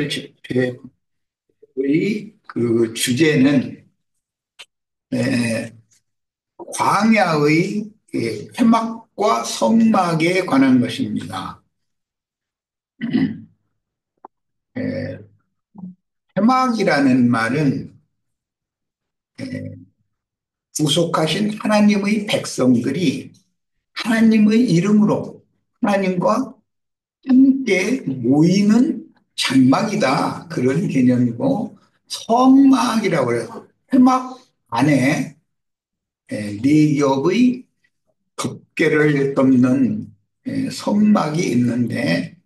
집회의 그 주제는 에, 광야의 회막과 성막에 관한 것입니다. 에, 회막이라는 말은 에, 구속하신 하나님의 백성들이 하나님의 이름으로 하나님과 함께 모이는 장막이다. 그런 개념이고, 성막이라고 해요. 회막 안에 네 겹의 덮개를 덮는 성막이 있는데,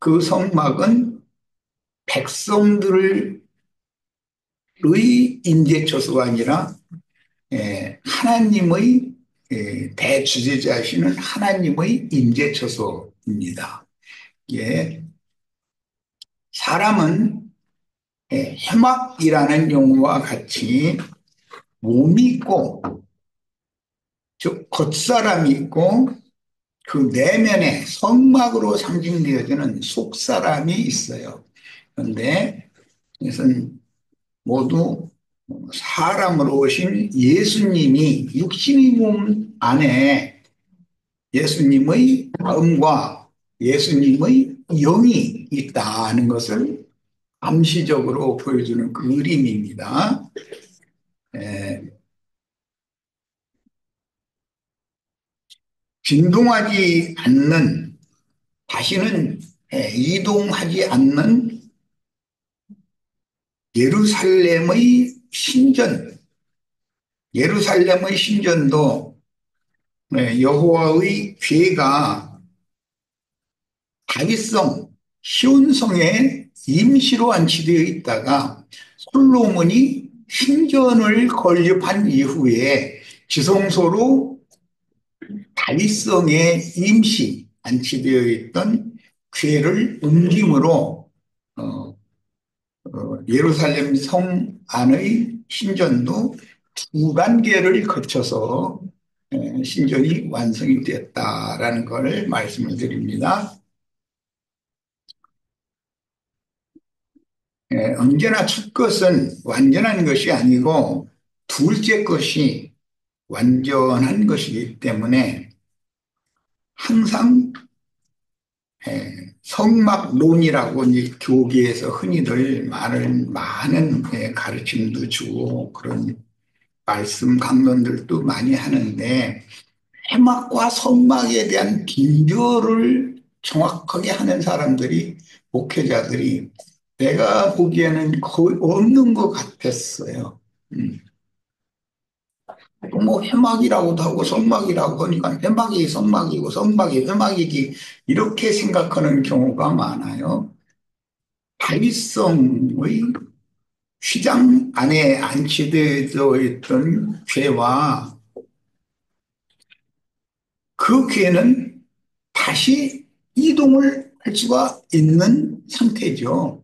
그 성막은 백성들의 인재처소가 아니라 하나님의 대주재자시는 하나님의 인재처소입니다. 예, 사람은 해막이라는 용어와 같이 몸이 있고, 즉 겉사람이 있고, 그 내면에 성막으로 상징되어지는 속사람이 있어요. 그런데 이것은 모두 사람으로 오신 예수님이 육신의 몸 안에 예수님의 마음과 예수님의 영이 있다는 것을 암시적으로 보여주는 그림입니다. 에, 진동하지 않는, 다시는 이동하지 않는 예루살렘의 신전, 예루살렘의 신전도 여호와의 궤가 다윗성 시온성에 임시로 안치되어 있다가 솔로몬이 신전을 건립한 이후에 지성소로 다윗성에 임시 안치되어 있던 궤를 옮김으로 어, 예루살렘 성 안의 신전도 두 단계를 거쳐서 신전이 완성이 되었다라는 걸 말씀을 드립니다. 언제나 첫 것은 완전한 것이 아니고 둘째 것이 완전한 것이기 때문에 항상 성막론이라고 이제 교계에서 흔히들 많은 가르침도 주고 그런 말씀 강론들도 많이 하는데, 해막과 성막에 대한 비교를 정확하게 하는 사람들이, 목회자들이 내가 보기에는 거의 없는 것 같았어요. 음. 뭐 해막이라고도 하고 성막이라고 하니까 해막이 성막이고 성막이 해막이지, 이렇게 생각하는 경우가 많아요. 다윗성의 휘장 안에 안치되어 있던 궤와 그 궤는 다시 이동을 할 수가 있는 상태죠.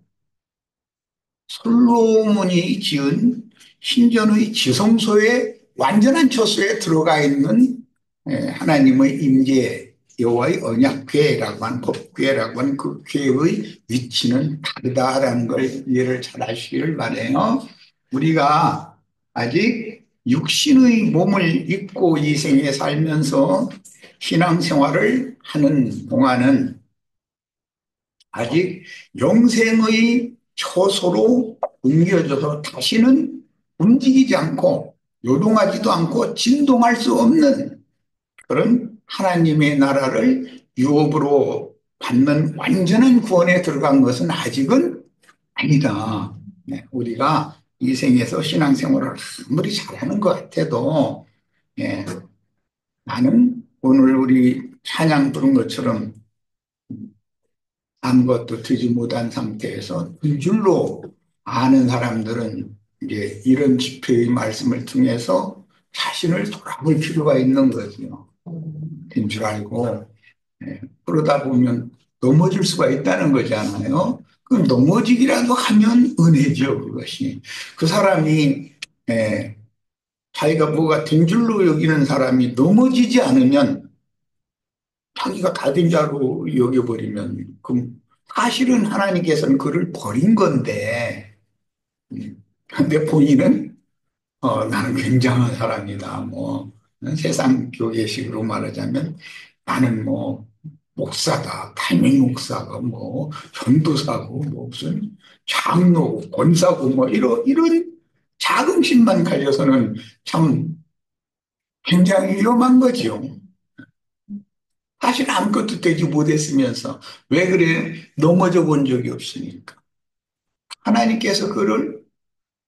솔로몬이 지은 신전의 지성소의 완전한 처소에 들어가 있는 하나님의 임재, 여호와의 언약궤라고 하는, 법궤라고 하는 그 궤의 위치는 다르다라는 걸 이해를 잘 하시기를 바라요. 우리가 아직 육신의 몸을 입고 이 생에 살면서 신앙생활을 하는 동안은 아직 영생의 처소로 옮겨져서 다시는 움직이지 않고 요동하지도 않고 진동할 수 없는 그런 하나님의 나라를 유업으로 받는 완전한 구원에 들어간 것은 아직은 아니다. 네, 우리가 이 생에서 신앙생활을 아무리 잘하는 것 같아도, 예, 나는 오늘 우리 찬양 부른 것처럼 아무것도 듣지 못한 상태에서 이 줄로 아는 사람들은 이제 이런 집회의 말씀을 통해서 자신을 돌아볼 필요가 있는 거죠. 된 줄 알고, 그러다 보면 넘어질 수가 있다는 거잖아요. 그 넘어지기라도 하면 은혜죠, 그것이. 그 사람이 자기가 뭐가 된 줄로 여기는 사람이 넘어지지 않으면, 자기가 다 된 자로 여겨버리면 그 사실은 하나님께서는 그를 버린 건데, 근데 본인은 나는 굉장한 사람이다. 뭐 세상 교계식으로 말하자면 나는 뭐 목사다, 담임 목사가 뭐 전도사고 뭐 무슨 장로고 권사고 뭐 이런 자긍심만 가져서는 참 굉장히 위험한 거지요. 사실 아무것도 되지 못했으면서 왜 그래? 넘어져 본 적이 없으니까. 하나님께서 그를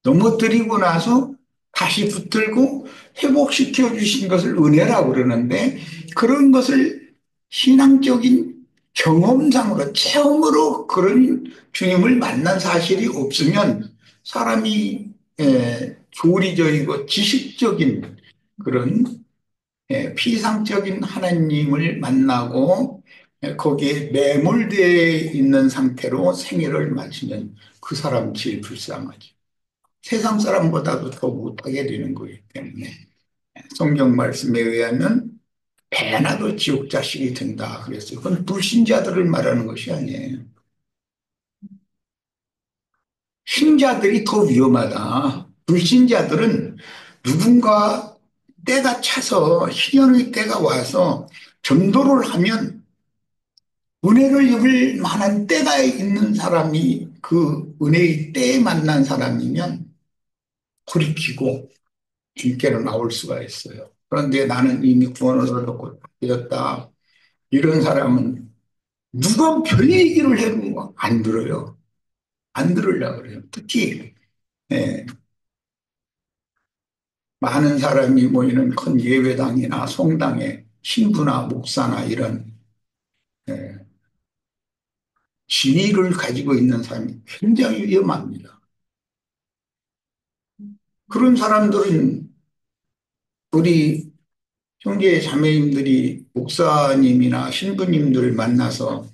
넘어뜨리고 나서 다시 붙들고 회복시켜 주신 것을 은혜라고 그러는데 그런 것을 신앙적인 경험상으로 체험으로 그런 주님을 만난 사실이 없으면 사람이 교리적이고 지식적인 그런 피상적인 하나님을 만나고 거기에 매몰되어 있는 상태로 생애를 마치면 그 사람 제일 불쌍하죠. 세상 사람보다도 더 못하게 되는 거기 때문에 성경 말씀에 의하면 배나도 지옥 자식이 된다 그랬어요. 그건 불신자들을 말하는 것이 아니에요. 신자들이 더 위험하다. 불신자들은 누군가 때가 차서 희년의 때가 와서 전도를 하면 은혜를 입을 만한 때가 있는 사람이 그 은혜의 때에 만난 사람이면 돌이키고 주께로 나올 수가 있어요. 그런데 나는 이미 구원을 얻었고 되었다. 이런 사람은 누가 별 얘기를 해도 안 들어요. 안 들으려고 그래요. 특히 예, 많은 사람이 모이는 큰 예배당이나 성당에 신부나 목사나 이런 예, 지위를 가지고 있는 사람이 굉장히 위험합니다. 그런 사람들은 우리 형제 자매님들이 목사님이나 신부님들 만나서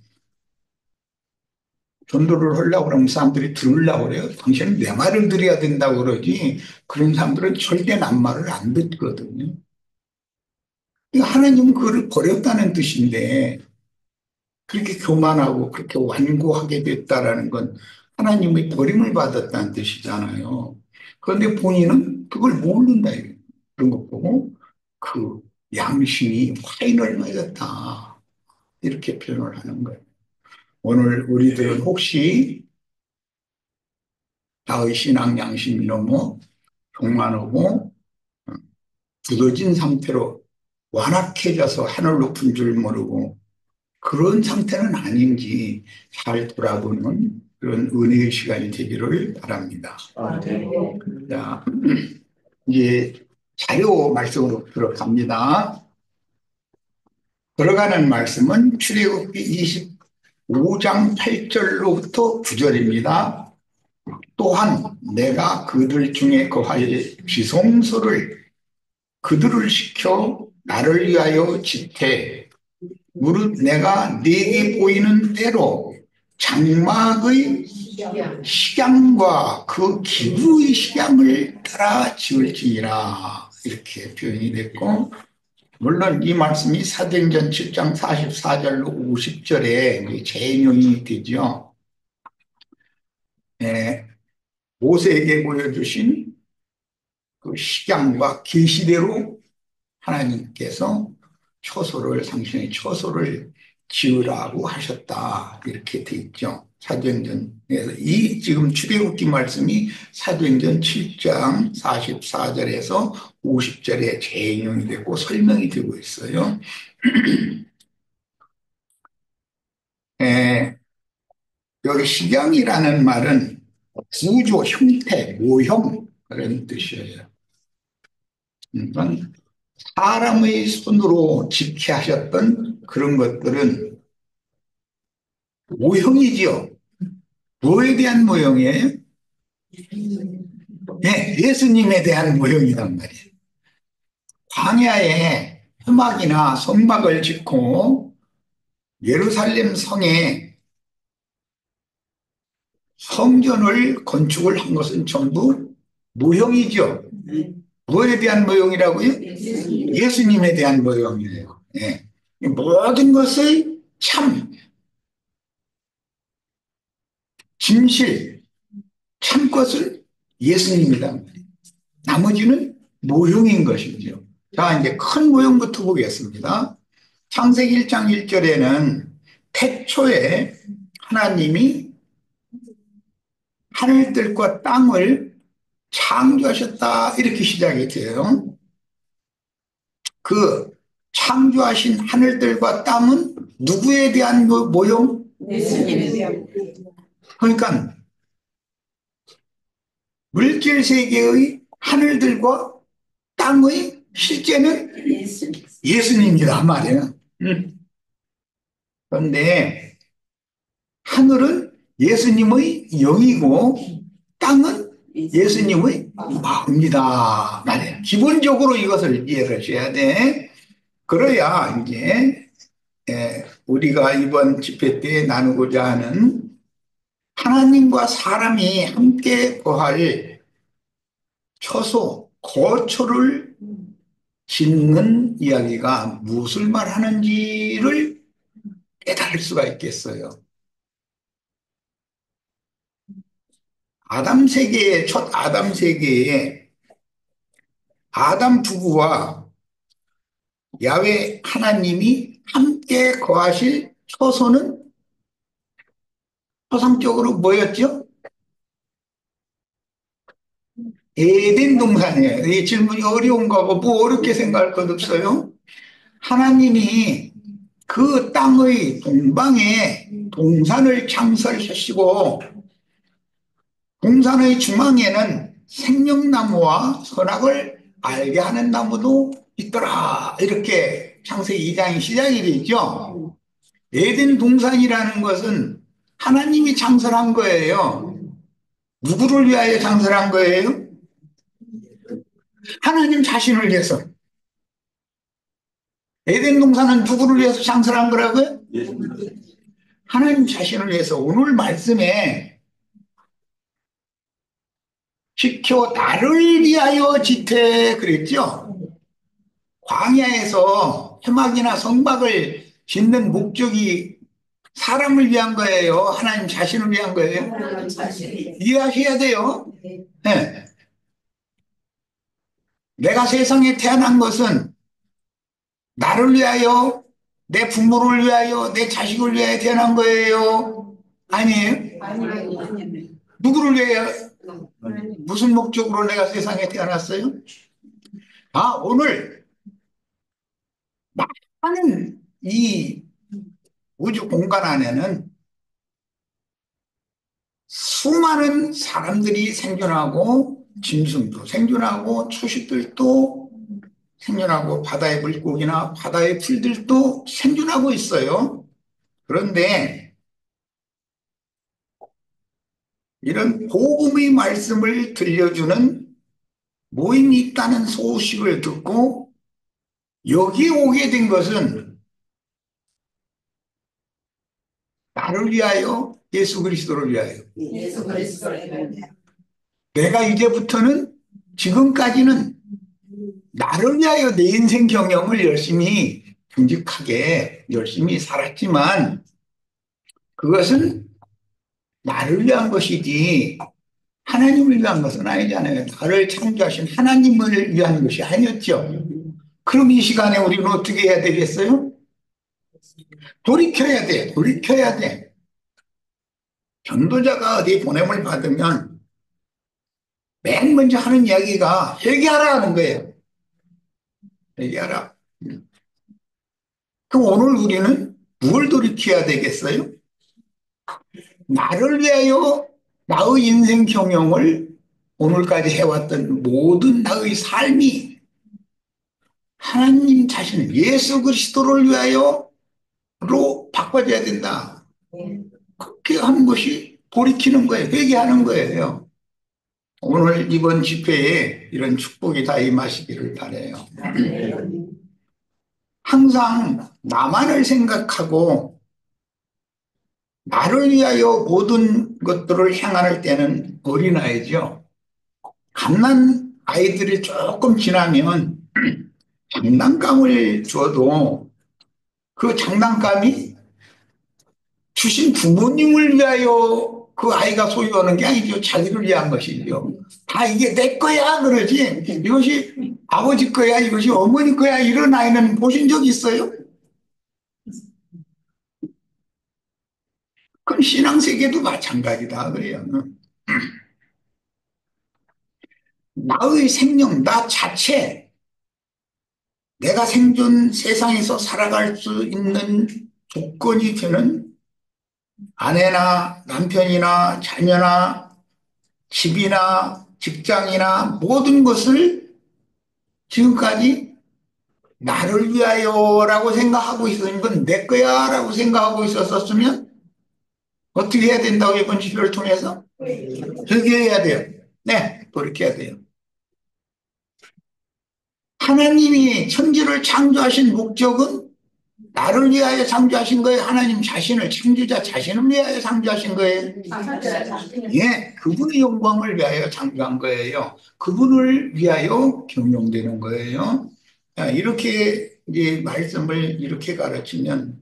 전도를 하려고 그러면 사람들이 들으려고 그래요. 당신은 내 말을 들어야 된다고 그러지. 그런 사람들은 절대 남 말을 안 듣거든요. 그러니까 하나님은 그를 버렸다는 뜻인데 그렇게 교만하고 그렇게 완고하게 됐다라는 건 하나님의 버림을 받았다는 뜻이잖아요. 그런데 본인은 그걸 모른다. 이거예요. 그런 거 보고 그 양심이 화인을 맞았다. 이렇게 표현을 하는 거예요. 오늘 우리들은 혹시 나의 신앙 양심이 너무 교만하고 굳어진 상태로 완악해져서 하늘 높은 줄 모르고 그런 상태는 아닌지 잘 돌아보는 그런 은혜의 시간이 되기를 바랍니다. 네. 자, 이제 자료 말씀으로 들어갑니다. 들어가는 말씀은 출애굽기 25장 8절로부터 9절입니다. 또한 내가 그들 중에 거하여 지성소를 그들을 시켜 나를 위하여 짓되 무릇 내가 네게 보이는 대로 장막의 식양과 그 기부의 식양을 따라 지을지니라 이렇게 표현이 됐고 물론 이 말씀이 사도행전 7장 44절로 50절에 재인용이 되죠. 네, 모세에게 보여주신 그 식양과 계시대로 하나님께서 당신의 처소를 지으라고 하셨다. 이렇게 돼 있죠. 사도행전에서 이 지금 출애굽기 말씀이 사도행전 7장 44절에서 50절에 재인용이 되고 설명이 되고 있어요. 여기 식양이라는 말은 구조, 형태, 모형 그런 뜻이에요. 그러니까 사람의 손으로 짓게 하셨던 그런 것들은 모형이지요. 뭐에 대한 모형이에요? 네, 예수님에 대한 모형이란 말이에요. 광야에 회막이나 성막을 짓고 예루살렘 성에 성전을 건축을 한 것은 전부 모형이죠. 뭐에 대한 모형이라고요? 예수님에 대한 모형이에요. 네. 모든 것의 참 진실, 참것은 예수님이다. 나머지는 모형인 것이죠. 자, 이제 큰 모형부터 보겠습니다. 창세기 1장 1절에는 태초에 하나님이 하늘들과 땅을 창조하셨다 이렇게 시작이 돼요. 그 창조하신 하늘들과 땅은 누구에 대한 모형? 예수님에 대한 그러니까 물질 세계의 하늘들과 땅의 실제는 예수님. 예수님이란 말이에요. 그런데 하늘은 예수님의 영이고 땅은 예수님의 마음이다 말이에요. 기본적으로 이것을 이해를 하셔야 돼. 그래야 이제 우리가 이번 집회 때 나누고자 하는 하나님과 사람이 함께 거할 처소, 거처를 짓는 이야기가 무엇을 말하는지를 깨달을 수가 있겠어요. 아담 세계의 첫 아담 세계에 아담 부부와 야훼 하나님이 함께 거하실 처소는 초상적으로 뭐였죠? 에덴 동산이에요. 이 질문이 어려운가 봐. 뭐 어렵게 생각할 것 없어요. 하나님이 그 땅의 동방에 동산을 창설하시고 동산의 중앙에는 생명나무와 선악을 알게 하는 나무도 있더라. 이렇게 창세기 2장이 시작이 되죠. 에덴 동산이라는 것은 하나님이 창설한 거예요. 누구를 위하여 창설한 거예요? 하나님 자신을 위해서. 에덴 동산은 누구를 위해서 창설한 거라고요? 하나님 자신을 위해서. 오늘 말씀에 지켜 나를 위하여 지태 그랬죠? 광야에서 해막이나 성막을 짓는 목적이 사람을 위한 거예요? 하나님 자신을 위한 거예요? 이해하셔야 돼요. 네. 내가 세상에 태어난 것은 나를 위하여, 내 부모를 위하여, 내 자식을 위하여 태어난 거예요? 아니에요? 누구를 위하여, 무슨 목적으로 내가 세상에 태어났어요? 오늘 많은 이 우주 공간 안에는 수많은 사람들이 생존하고 짐승도 생존하고 초식들도 생존하고 바다의 물고기나 바다의 풀들도 생존하고 있어요. 그런데 이런 복음의 말씀을 들려주는 모임이 있다는 소식을 듣고 여기 오게 된 것은 나를 위하여 예수 그리스도를 위하여 내가 이제부터는 지금까지는 나를 위하여 내 인생 경영을 열심히 정직하게 열심히 살았지만 그것은 나를 위한 것이지 하나님을 위한 것은 아니잖아요. 나를 창조하신 하나님을 위한 것이 아니었죠. 그럼 이 시간에 우리는 어떻게 해야 되겠어요? 돌이켜야 돼. 돌이켜야 돼. 전도자가 어디 보냄을 받으면 맨 먼저 하는 이야기가 회개하라 하는 거예요. 회개하라. 그럼 오늘 우리는 뭘 돌이켜야 되겠어요? 나를 위하여 나의 인생 경영을 오늘까지 해왔던 모든 나의 삶이 하나님 자신, 예수 그리스도를 위하여로 바꿔져야 된다. 그렇게 하는 것이 돌이키는 거예요. 회개하는 거예요. 오늘 이번 집회에 이런 축복이 다 임하시기를 바라요. 항상 나만을 생각하고 나를 위하여 모든 것들을 행할 때는 어린아이죠. 갓난 아이들이 조금 지나면 장난감을 줘도 그 장난감이 주신 부모님을 위하여 그 아이가 소유하는 게 아니죠. 자기를 위한 것이죠. 다 이게 내 거야 그러지. 이것이 아버지 거야, 이것이 어머니 거야 이런 아이는 보신 적 있어요? 그건 신앙세계도 마찬가지다 그래요. 나의 생명, 나 자체, 내가 생존 세상에서 살아갈 수 있는 조건이 되는 아내나 남편이나 자녀나 집이나 직장이나 모든 것을 지금까지 나를 위하여라고 생각하고 있었는 건 내 거야라고 생각하고 있었으면 어떻게 해야 된다고 이번 시를 통해서 회개해야 돼요. 네, 돌이켜야 돼요. 하나님이 천지를 창조하신 목적은 나를 위하여 창조하신 거예요. 하나님 자신을 창조자 자신을 위하여 창조하신 거예요. 예, 그분의 영광을 위하여 창조한 거예요. 그분을 위하여 경영되는 거예요. 이렇게 이제 말씀을 이렇게 가르치면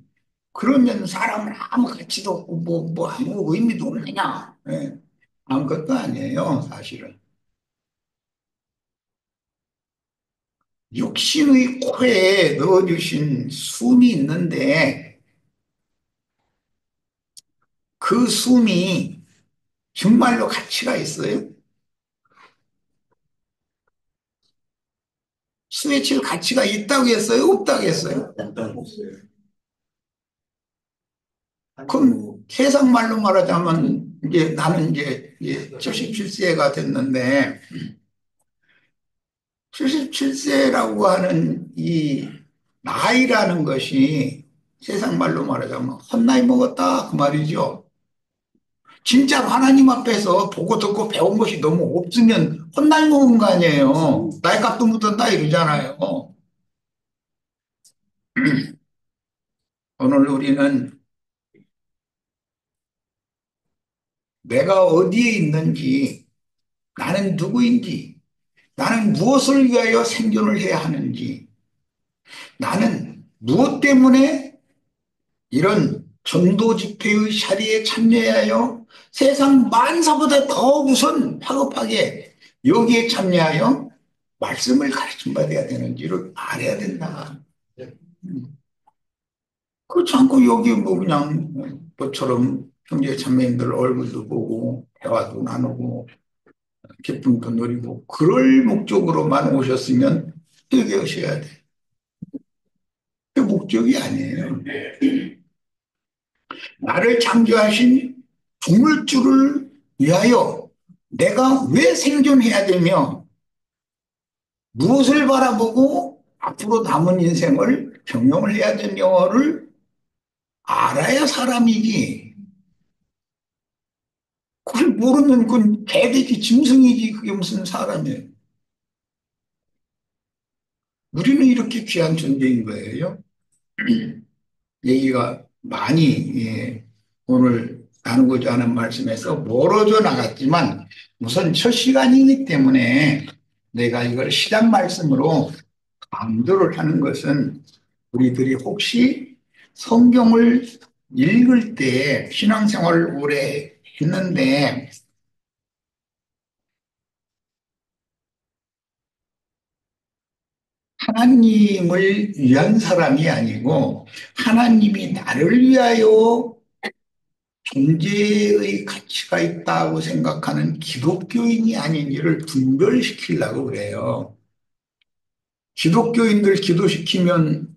그러면 사람은 아무 가치도 없고 뭐 아무 의미도 없느냐? 예, 아무것도 아니에요, 사실은. 육신의 코에 넣어주신 숨이 있는데 그 숨이 정말로 가치가 있어요? 숨에 칠 가치가 있다고 했어요? 없다고 했어요? 그럼 세상 말로 말하자면 이제 나는 이제 77세가 됐는데 77세라고 하는 이 나이라는 것이 세상 말로 말하자면 헛나이 먹었다 그 말이죠. 진짜로 하나님 앞에서 보고 듣고 배운 것이 너무 없으면 헛나이 먹은 거 아니에요. 나이 값도 묻었다 이러잖아요. 오늘 우리는 내가 어디에 있는지, 나는 누구인지, 나는 무엇을 위하여 생존을 해야 하는지, 나는 무엇 때문에 이런 전도 집회의 자리에 참여하여 세상 만사보다 더 우선 파급하게 여기에 참여하여 말씀을 가르침 받아야 되는지를 알아야 된다. 그렇지 않고 여기 뭐 그냥 너처럼 형제 자매님들 얼굴도 보고 대화도 나누고 기쁨도 누리고 그럴 목적으로만 오셨으면 회개하셔야 돼. 그 목적이 아니에요. 나를 창조하신 동물주를 위하여 내가 왜 생존해야 되며 무엇을 바라보고 앞으로 남은 인생을 경영을 해야 되며를 알아야 사람이지. 그걸 모르면 그건 개돼지 짐승이지 그게 무슨 사람이에요. 우리는 이렇게 귀한 존재인 거예요. 얘기가 많이 오늘 나누고자 하는 말씀에서 멀어져 나갔지만 우선 첫 시간이기 때문에 내가 이걸 시작 말씀으로 강조를 하는 것은 우리들이 혹시 성경을 읽을 때 신앙생활을 오래 했는데 하나님을 위한 사람이 아니고 하나님이 나를 위하여 존재의 가치가 있다고 생각하는 기독교인이 아닌지를 분별시키려고 그래요. 기독교인들 기도시키면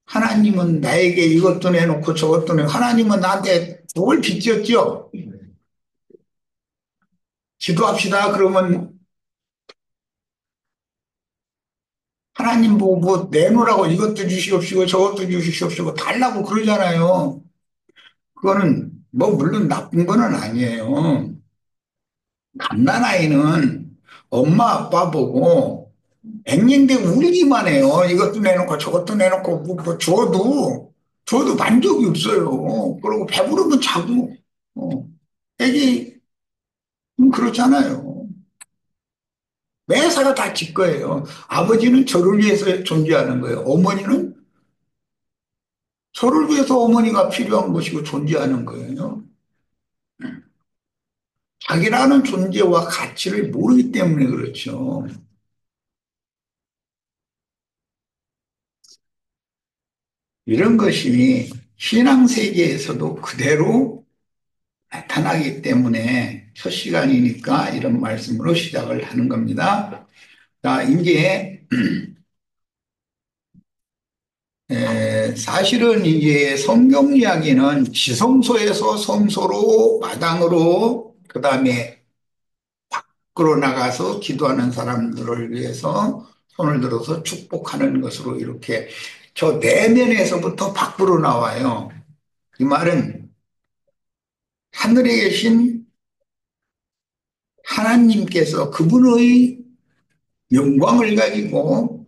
하나님은 나에게 이것도 내놓고 저것도 내놓고 하나님은 나한테 복을 빚졌죠. 기도합시다. 그러면 하나님 보고 뭐 내놓으라고 이것도 주시옵시고 저것도 주시옵시고 달라고 그러잖아요. 그거는 뭐 물론 나쁜 거는 아니에요. 갓난아이는 엄마 아빠 보고 앵앵대고 울기만 해요. 이것도 내놓고 저것도 내놓고 뭐 줘도 만족이 없어요. 그리고 배부르면 자고 어. 애기 그렇잖아요. 매사가 다 지 거예요. 아버지는 저를 위해서 존재하는 거예요. 어머니는 저를 위해서 어머니가 필요한 것이고 존재하는 거예요. 자기라는 존재와 가치를 모르기 때문에 그렇죠. 이런 것이 신앙 세계에서도 그대로 나타나기 때문에 첫 시간이니까 이런 말씀으로 시작을 하는 겁니다. 자, 이제 사실은 이제 성경 이야기는 지성소에서 성소로 마당으로 그다음에 밖으로 나가서 기도하는 사람들을 위해서 손을 들어서 축복하는 것으로 이렇게 저 내면에서부터 밖으로 나와요. 이 말은 하늘에 계신 하나님께서 그분의 영광을 가지고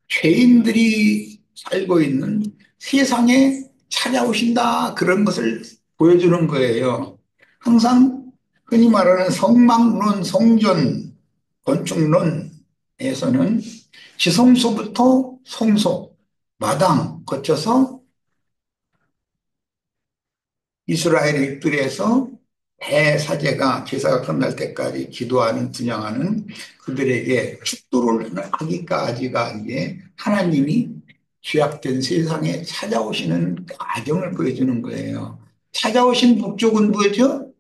죄인들이 살고 있는 세상에 찾아오신다. 그런 것을 보여주는 거예요. 항상 흔히 말하는 성막론, 성전, 건축론에서는 지성소부터 성소, 마당 거쳐서 이스라엘의 뜰에서 대사제가 제사가 끝날 때까지 기도하는 분양하는 그들에게 축도를 하기까지가 이제 하나님이 죄악된 세상에 찾아오시는 과정을 보여주는 거예요. 찾아오신 목적은 뭐죠?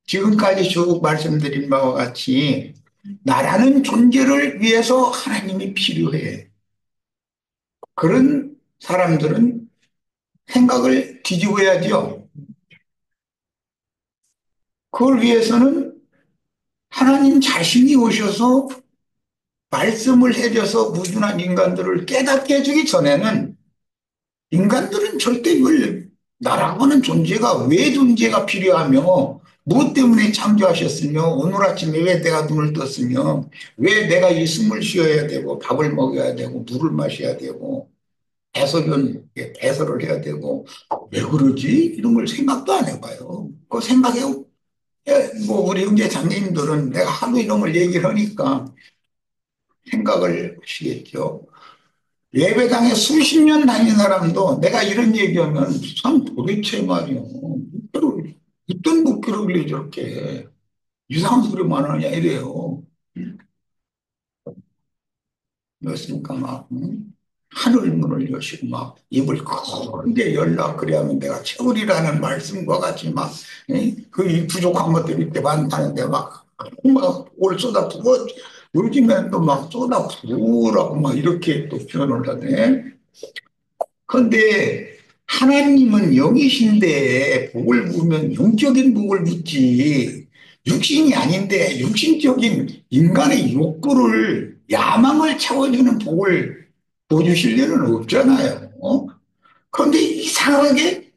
지금까지 쭉 말씀드린 바와 같이 나라는 존재를 위해서 하나님이 필요해. 그런 사람들은 생각을 뒤집어야죠. 그걸 위해서는 하나님 자신이 오셔서 말씀을 해줘서 무준한 인간들을 깨닫게 해주기 전에는 인간들은 절대 이걸 나라고 는 존재가 왜 존재가 필요하며 무엇 때문에 창조하셨으며 오늘 아침에 왜 내가 눈을 떴으며 왜 내가 이 숨을 쉬어야 되고 밥을 먹여야 되고 물을 마셔야 되고 배설은 배설을 해야 되고 왜 그러지? 이런 걸 생각도 안 해봐요. 그 생각해 뭐 우리 형제 자매님들은 내가 하도 이런 걸 얘기를 하니까 생각을 하시겠죠. 예배당에 수십 년 다닌 사람도 내가 이런 얘기하면 참 도대체 말이요. 어떤 목표를 저렇게 이상한 소리만 하냐 이래요. 그렇습니까? 막 하늘 문을 여시고 막 입을 크게 열라 그래야면 내가 채우리라는 말씀과 같이 막그 부족한 것들이 이렇게 많다는데 막올 쏟아부어 요즘엔 또 막 쏟아부으라고 막 이렇게 또 표현을 하네. 그런데 하나님은 영이신데 복을 부으면 영적인 복을 붓지 육신이 아닌데 육신적인 인간의 욕구를 야망을 채워주는 복을 보여주실 일은 없잖아요. 그런데 이상하게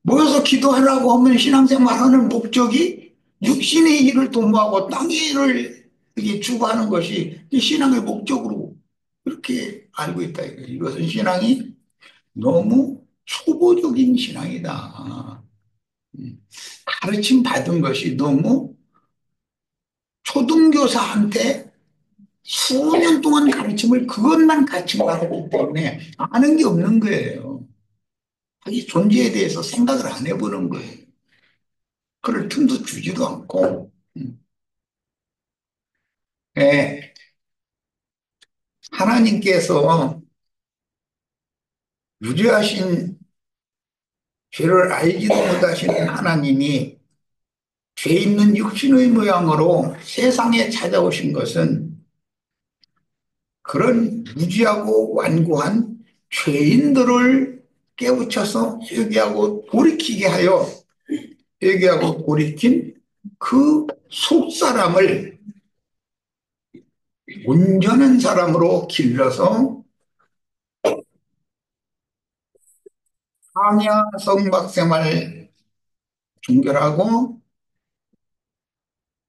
모여서 기도하라고 하면 신앙생활하는 목적이 육신의 일을 도모하고 땅의 일을 이게 추구하는 것이 이 신앙의 목적으로 그렇게 알고 있다. 이것은 신앙이 너무 초보적인 신앙이다. 가르침 받은 것이 너무 초등교사한테 수년 동안 가르침을 그것만 가르침받았기 때문에 아는 게 없는 거예요. 자기 존재에 대해서 생각을 안 해보는 거예요. 그럴 틈도 주지도 않고. 예, 하나님께서 무죄하신 죄를 알지도 못하시는 하나님이 죄 있는 육신의 모양으로 세상에 찾아오신 것은 그런 무지하고 완고한 죄인들을 깨우쳐서 회개하고 돌이키게 하여 회개하고 돌이킨 그 속사람을 온전한 사람으로 길러서 광야 성막생활 종결하고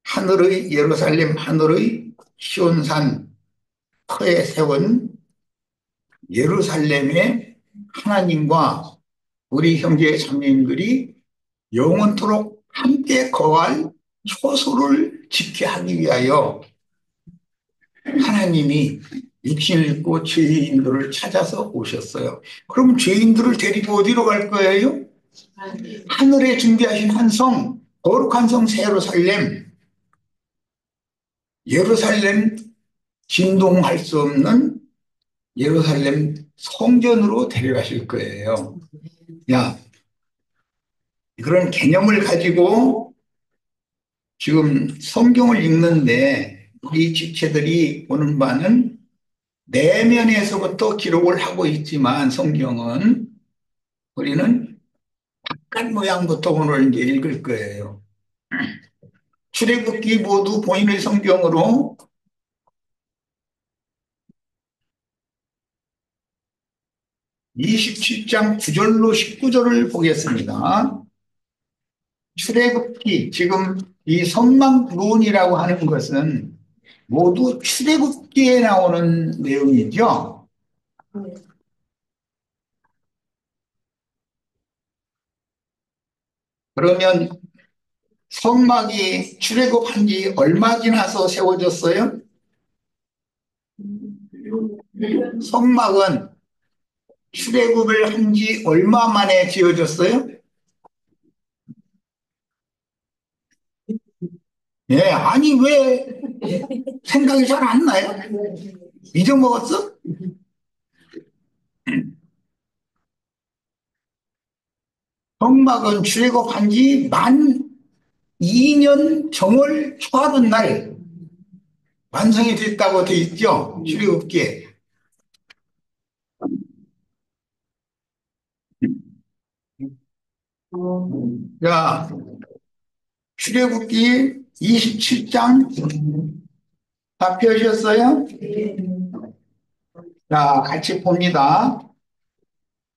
하늘의 예루살렘 하늘의 시온산 터에 세운 예루살렘의 하나님과 우리 형제 자매님들이 영원토록 함께 거할 초소를 지게 하기 위하여 하나님이 육신을 입고 죄인들을 찾아서 오셨어요. 그럼 죄인들을 데리고 어디로 갈 거예요? 하늘에 준비하신 한 성, 거룩한 성 예루살렘, 예루살렘 진동할 수 없는 예루살렘 성전으로 데려가실 거예요. 야, 그런 개념을 가지고 지금 성경을 읽는데 우리 지체들이 보는 바는 내면에서부터 기록을 하고 있지만 성경은 우리는 간 모양부터 오늘 이제 읽을 거예요. 출애굽기 모두 본인의 성경으로 27장 9절로 19절을 보겠습니다. 출애굽기 지금 이 선망론이라고 하는 것은 모두 출애굽기에 나오는 내용이죠. 그러면 성막이 출애굽한 지 얼마 지나서 세워졌어요? 성막은 출애굽을 한 지 얼마 만에 지어졌어요? 예, 아니 왜 생각이 잘 안 나요? 잊어먹었어? 성막은 출애굽한 지 만 2년 정월 초하던 날 완성이 됐다고 돼 있죠? 출애굽기에. 자, 출애굽기 27장 다 펴셨어요? 자, 같이 봅니다.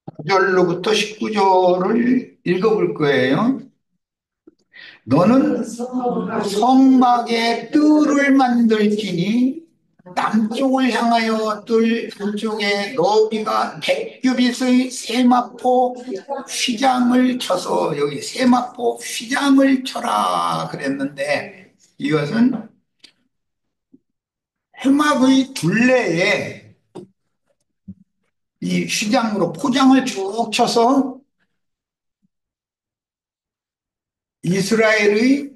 9절로부터 19절을 읽어볼 거예요. 너는 성막에 뜰을 만들지니 남쪽을 향하여 뜰 한쪽에 너비가 100규빗의 세마포 휘장을 쳐서 여기 세마포 휘장을 쳐라 그랬는데 이것은 회막의 둘레에 이 휘장으로 포장을 쭉 쳐서 이스라엘의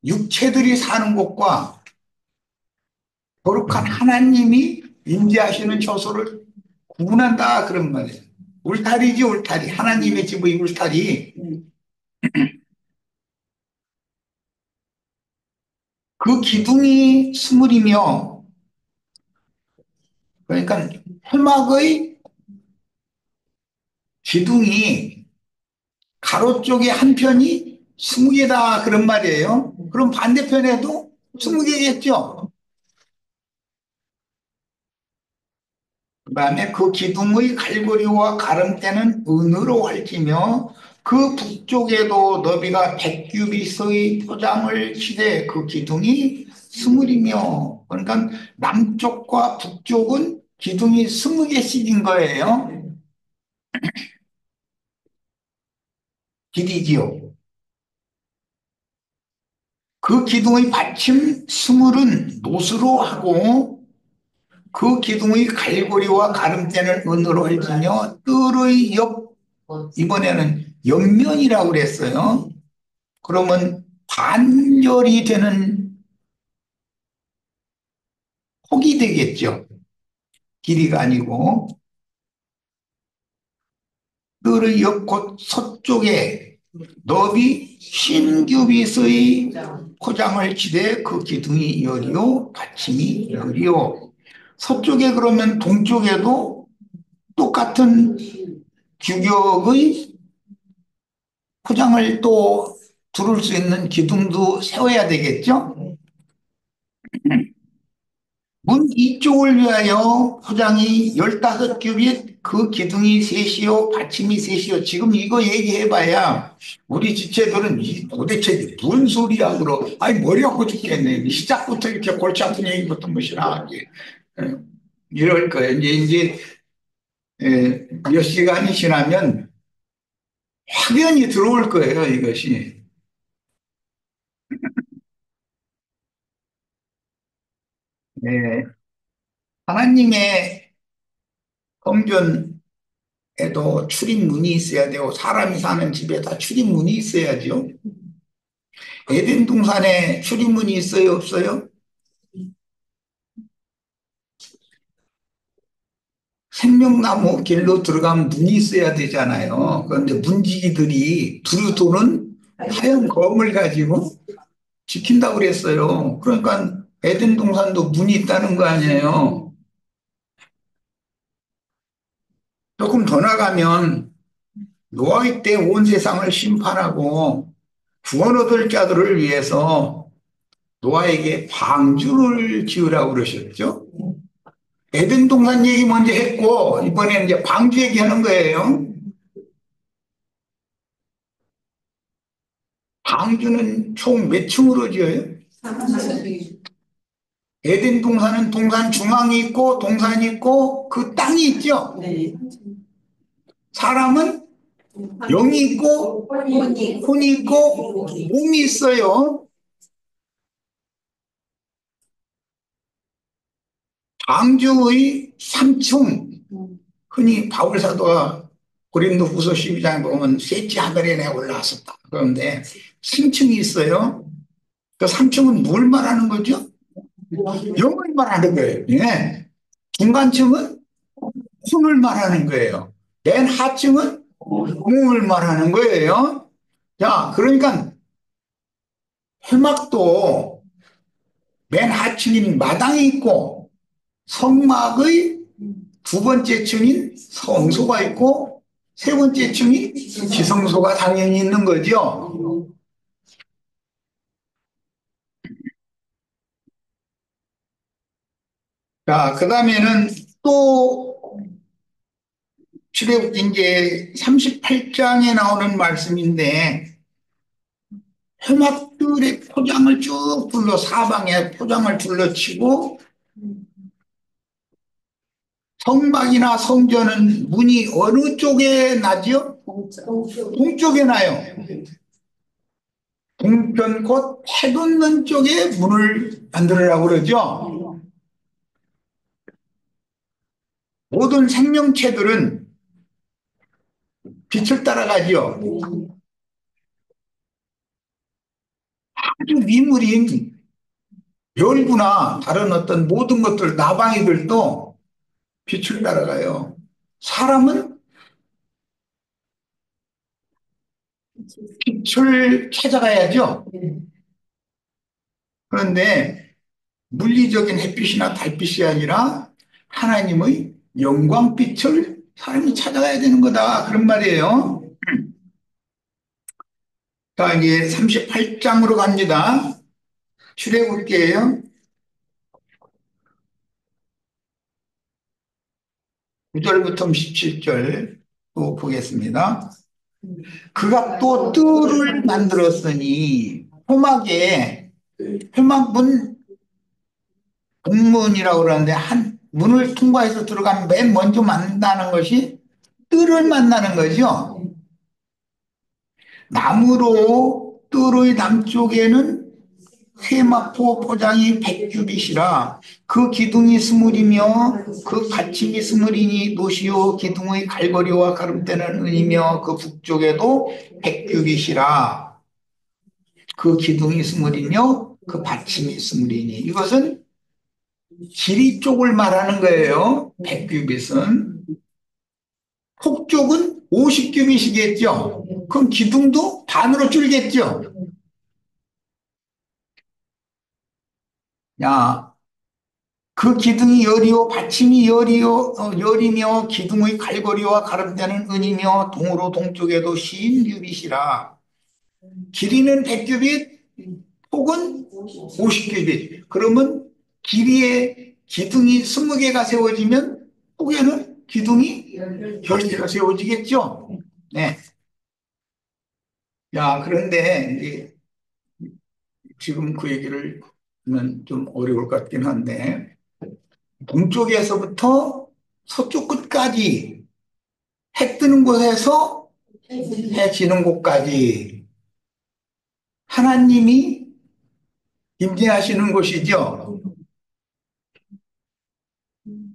육체들이 사는 곳과 거룩한 하나님이 임재하시는 처소를 구분한다 그런 말이에요. 울타리지 울타리. 하나님의 집의 울타리. 그 기둥이 스물이며 그러니까 회막의 기둥이 가로 쪽에 한 편이 20개다 그런 말이에요. 그럼 반대편에도 20개겠죠. 그다음에 그 기둥의 갈고리와 가름대는 은으로 활지며 그 북쪽에도 너비가 100규빗의 표장을 치되 그 기둥이 스물이며 그러니까 남쪽과 북쪽은 기둥이 20개씩인 거예요. 길이지요. 그 기둥의 받침 스물은 노스로 하고 그 기둥의 갈고리와 가름대는 은으로 할지며 뜰의 옆 이번에는 옆면이라고 그랬어요. 그러면 반절이 되는 폭이 되겠죠. 길이가 아니고 뜰의 옆 곧 서쪽에 너비 신규빗의 포장을 치되 그 기둥이 열이요 받침이 열이요. 서쪽에 그러면 동쪽에도 똑같은 규격의 포장을 또 두를 수 있는 기둥도 세워야 되겠죠? 문 이쪽을 위하여 포장이 15규빗, 그 기둥이 셋이요, 받침이 셋이요. 지금 이거 얘기해봐야 우리 지체들은 도대체 이게 무슨 소리야, 그러. 아니, 머리 아프고 죽겠네. 시작부터 이렇게 골치 아픈 얘기부터 무시나. 이럴 거예요. 이제 몇 시간이 지나면 확연히 들어올 거예요, 이것이. 네. 하나님의 성전 에도 출입문이 있어야 되고 사람이 사는 집에 다 출입문이 있어야죠. 에덴 동산에 출입문이 있어요, 없어요? 생명나무 길로 들어가면 문이 있어야 되잖아요. 그런데 문지기들이 두루도는 하얀 검을 가지고 지킨다고 그랬어요. 그러니까 에덴 동산도 문이 있다는 거 아니에요. 조금 더 나가면 노아의 때 온 세상을 심판하고 구원 얻을 자들을 위해서 노아에게 방주를 지으라고 그러셨죠. 에덴 동산 얘기 먼저 했고 이번에는 이제 방주 얘기하는 거예요. 방주는 총 몇 층으로 지어요? 에덴 동산은 동산 중앙이 있고 동산이 있고 그 땅이 있죠. 사람은 영이 있고 혼이 있고 몸이 있어요. 방주의 3층, 흔히 바울 사도가 고린도후서 12장에 보면 셋째 하늘에 내 올라왔었다. 그런데 3층이 있어요. 그 3층은 뭘 말하는 거죠? 영을 말하는 거예요. 예. 중간층은 혼을 말하는 거예요. 맨 하층은 몸을 말하는 거예요. 자, 그러니까 회막도 맨 하층인 마당이 있고 성막의 두 번째 층인 성소가 있고 세 번째 층이 지성소가 당연히 있는 거죠. 자, 그 다음에는 또 출애굽기 이제 38장에 나오는 말씀인데 회막들의 포장을 쭉 둘러 사방에 포장을 둘러치고 성막이나 성전은 문이 어느 쪽에 나지요? 동쪽에 나요. 동편 곧 해돋는 쪽에 문을 만들으라고 그러죠. 모든 생명체들은 빛을 따라가지요. 아주 미물인 멸구나 다른 어떤 모든 것들, 나방이들도 빛을 따라가요. 사람은 빛을 찾아가야죠. 그런데 물리적인 햇빛이나 달빛이 아니라 하나님의 영광빛을 사람이 찾아가야 되는 거다. 그런 말이에요. 자, 이제 38장으로 갑니다. 출애굽기예요. 9절부터 17절 또 보겠습니다. 그가 또 뜰을 만들었으니 회막문 북문이라고 그러는데 한 문을 통과해서 들어가면 맨 먼저 만나는 것이 뜰을 만나는 거죠. 나무로 뜰의 남쪽에는 세마포 포장이 백규빗이라 그 기둥이 스물이며 그 받침이 스물이니 노시오 기둥의 갈고리와 가름대는 은이며 그 북쪽에도 백규빗이라 그 기둥이 스물이며 그 받침이 스물이니 이것은 길이 쪽을 말하는 거예요. 백규빗은 폭쪽은 50규빗이겠죠. 그럼 기둥도 반으로 줄겠죠. 야, 그 기둥이 열이요 받침이 열이며 기둥의 갈고리와 가름대는 은이며 동으로 동쪽에도 쉰 규빗이라 길이는 100규빗 폭은 50규빗 그러면 길이에 기둥이 20개가 세워지면 폭에는 기둥이 10개가 세워지겠죠. 네. 야, 그런데 이제 지금 그 얘기를 하면 좀 어려울 것 같긴 한데 동쪽에서부터 서쪽 끝까지 해 뜨는 곳에서 해 지는 곳까지 하나님이 임재하시는 곳이죠.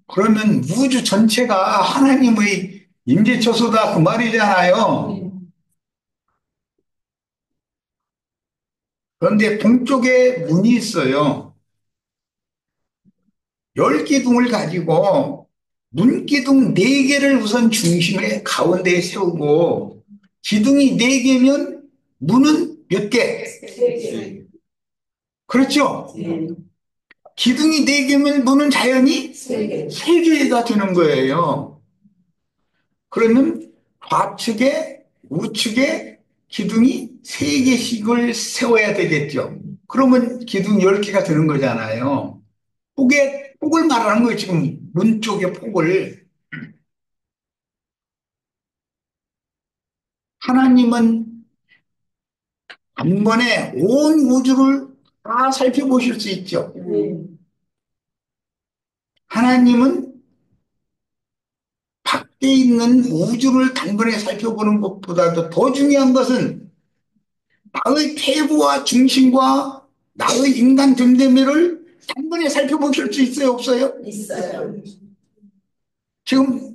그러면 우주 전체가 하나님의 임재처소다 그 말이잖아요. 그런데 동쪽에 문이 있어요. 열 기둥을 가지고 문기둥 네 개를 우선 중심에 가운데에 세우고 기둥이 네 개면 문은 몇 개? 그렇죠? 기둥이 네 개면 문은 자연히 세 개가 되는 거예요. 그러면 좌측에 우측에 기둥이 세 개씩을 세워야 되겠죠. 그러면 기둥 10개가 되는 거잖아요. 폭을 말하는 거예요. 지금 문 쪽의 폭을. 하나님은 한 번에 온 우주를 다 살펴보실 수 있죠. 하나님은 밖에 있는 우주를 단번에 살펴보는 것보다도 더 중요한 것은 나의 태부와 중심과 나의 인간 됨됨이를 단번에 살펴보실 수 있어요, 없어요? 있어요. 지금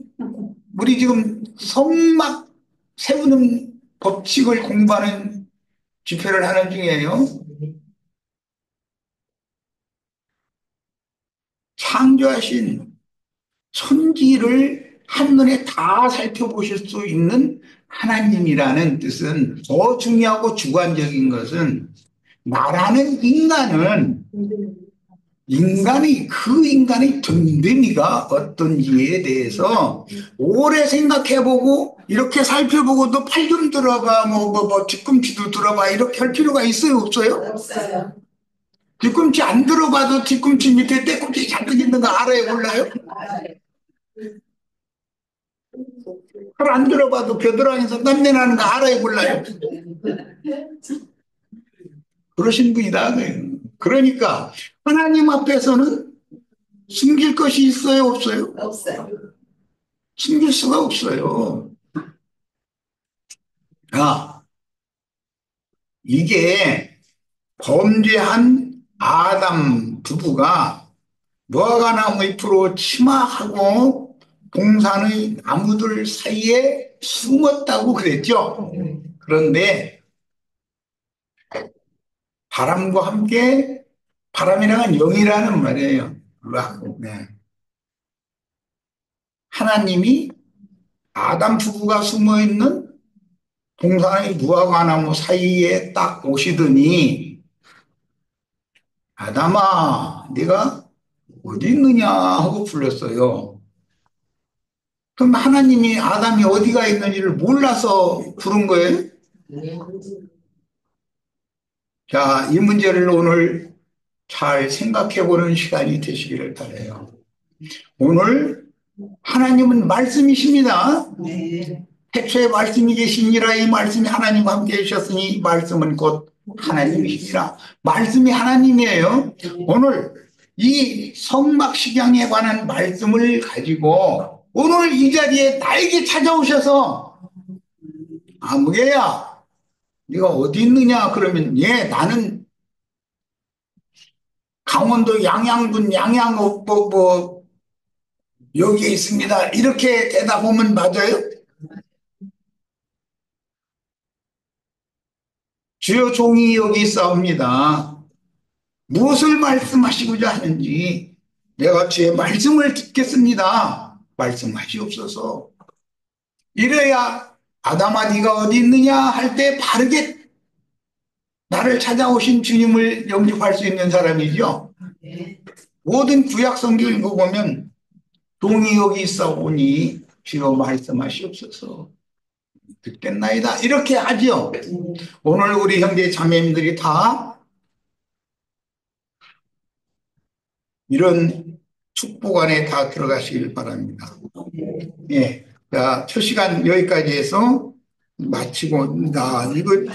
우리 지금 성막 세우는 법칙을 공부하는 집회를 하는 중이에요. 창조하신 천지를 한눈에 다 살펴보실 수 있는 하나님이라는 뜻은 더 중요하고 주관적인 것은 나라는 인간의 됨됨이가 어떤지에 대해서 오래 생각해보고 이렇게 살펴보고 또 팔 좀 들어봐 뒤꿈치도 들어봐 이렇게 할 필요가 있어요 없어요? 없어요. 뒤꿈치 안 들어봐도 뒤꿈치 밑에 때꿈치 잔뜩 있는 거 알아요 몰라요? 팔 안 들어봐도 겨드랑이에서 땀내 나는 거 알아요 몰라요? 그러신 분이다. 그러니까 하나님 앞에서는 숨길 것이 있어요 없어요? 없어요. 숨길 수가 없어요. 아, 이게 범죄한 아담 부부가 무화과나무 잎으로 치마하고 동산의 나무들 사이에 숨었다고 그랬죠. 그런데 바람과 함께 바람이라는 영이라는 말이에요. 네. 하나님이 아담 부부가 숨어 있는 동산의 무화과나무 사이에 딱 오시더니 아담아, 네가 어디 있느냐 하고 불렀어요. 그럼 하나님이 아담이 어디가 있는지를 몰라서 부른 거예요? 자, 이 문제를 오늘 잘 생각해 보는 시간이 되시기를 바라요. 오늘 하나님은 말씀이십니다. 태초에 말씀이 계시니라 이 말씀이 하나님과 함께 해주셨으니 이 말씀은 곧 하나님이시니라. 말씀이 하나님이에요. 오늘 이 성막식양에 관한 말씀을 가지고 오늘 이 자리에 나에게 찾아오셔서 무게야 네가 어디 있느냐 그러면 나는 강원도 양양군 양양읍 여기에 있습니다. 이렇게 대답하면 맞아요? 주여 종이 여기 있사옵니다. 무엇을 말씀하시고자 하는지 내가 주의 말씀을 듣겠습니다. 말씀하시옵소서. 이래야 아담아 네가 어디 있느냐 할 때 바르게 나를 찾아오신 주님을 영접할 수 있는 사람이죠. 모든 구약 성경 읽어보면 종이 여기 있사오니 주여 말씀하시옵소서. 듣겠나이다 이렇게 하죠. 오늘 우리 형제 자매님들이 다 이런 축복 안에 다 들어가시길 바랍니다. 예. 자, 첫 시간 여기까지 해서 마치고, 이거